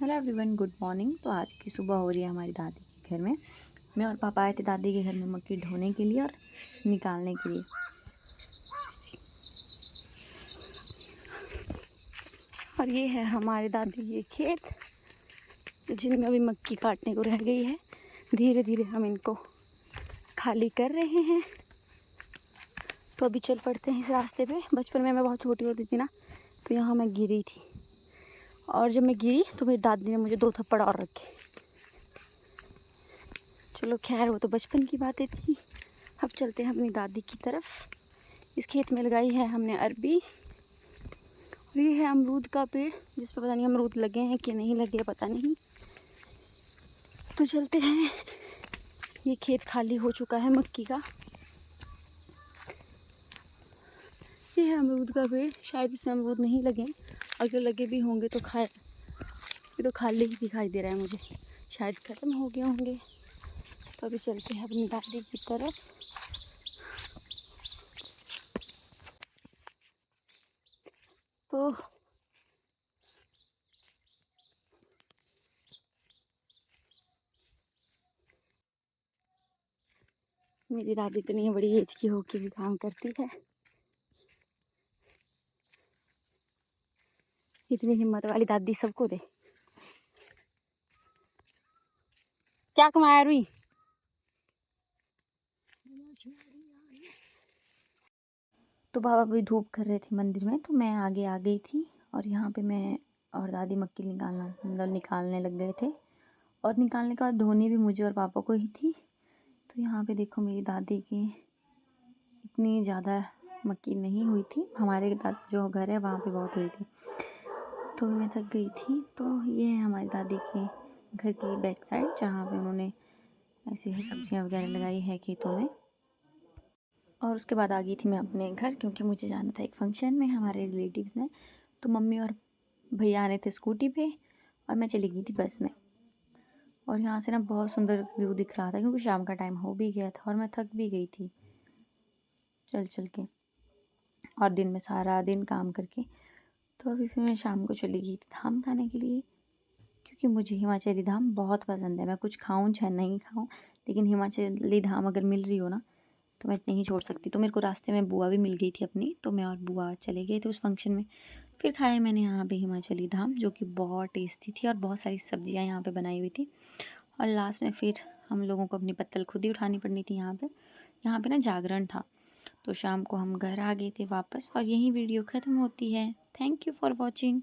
Hello everyone, good morning. तो आज की सुबह हो रही है हमारी दादी के घर में। मैं और पापा आए थे दादी के घर में मक्की ढोने के लिए और निकालने के लिए। और ये है हमारे दादी के खेत जिनमें अभी मक्की काटने को रह गई है। धीरे धीरे हम इनको खाली कर रहे हैं। तो अभी चल पड़ते हैं इस रास्ते पे। बचपन में मैं बहुत छोटी होती थी ना, तो यहाँ मैं गिरी थी, और जब मैं गिरी तो मेरी दादी ने मुझे 2 थप्पड़ और रखे। चलो खैर, वो तो बचपन की बातें थी। अब चलते हैं अपनी दादी की तरफ। इस खेत में लगाई है हमने अरबी, और ये है अमरूद का पेड़ जिस पर पता नहीं अमरूद लगे हैं कि नहीं लगे, पता नहीं। तो चलते हैं। ये खेत खाली हो चुका है मक्की का। ये है अमरूद का पेड़। शायद इसमें अमरूद नहीं लगे, अगर लगे भी होंगे तो ये तो खाली ही दिखाई दे रहा है मुझे। शायद ख़त्म हो गए होंगे। तो अभी चलते हैं अपनी दादी की तरफ। तो मेरी दादी इतनी बड़ी एज की होके भी काम करती है। इतनी हिम्मत वाली दादी सबको दे। क्या कमाया रुई? तो बाबा भी धूप कर रहे थे मंदिर में, तो मैं आगे आ गई थी। और यहाँ पे मैं और दादी मक्की निकालने लग गए थे। और निकालने के बाद धोनी भी मुझे और पापा को ही थी। तो यहाँ पे देखो, मेरी दादी की इतनी ज़्यादा मक्की नहीं हुई थी। हमारे जो घर है वहाँ पे बहुत हुई थी, तो मैं थक गई थी। तो ये है हमारी दादी के घर की बैक साइड, जहाँ पे उन्होंने ऐसी ही सब्जियाँ वगैरह लगाई है खेतों में। और उसके बाद आ गई थी मैं अपने घर, क्योंकि मुझे जाना था एक फंक्शन में हमारे रिलेटिव्स में। तो मम्मी और भैया आने थे स्कूटी पे, और मैं चली गई थी बस में। और यहाँ से ना बहुत सुंदर व्यू दिख रहा था, क्योंकि शाम का टाइम हो भी गया था और मैं थक भी गई थी चल चल के, और दिन में सारा दिन काम करके। तो अभी फिर मैं शाम को चली गई थी धाम खाने के लिए, क्योंकि मुझे हिमाचली धाम बहुत पसंद है। मैं कुछ खाऊं चाहे नहीं खाऊं, लेकिन हिमाचली धाम अगर मिल रही हो ना, तो मैं नहीं छोड़ सकती। तो मेरे को रास्ते में बुआ भी मिल गई थी अपनी, तो मैं और बुआ चले गए थे उस फंक्शन में। फिर खाए मैंने यहाँ पे हिमाचली धाम, जो कि बहुत टेस्टी थी, और बहुत सारी सब्जियाँ यहाँ पे बनाई हुई थी। और लास्ट में फिर हम लोगों को अपनी पत्तल खुद ही उठानी पड़नी थी। यहाँ पे ना जागरण था, तो शाम को हम घर आ गए थे वापस। और यहीं वीडियो ख़त्म होती है। Thank you for watching.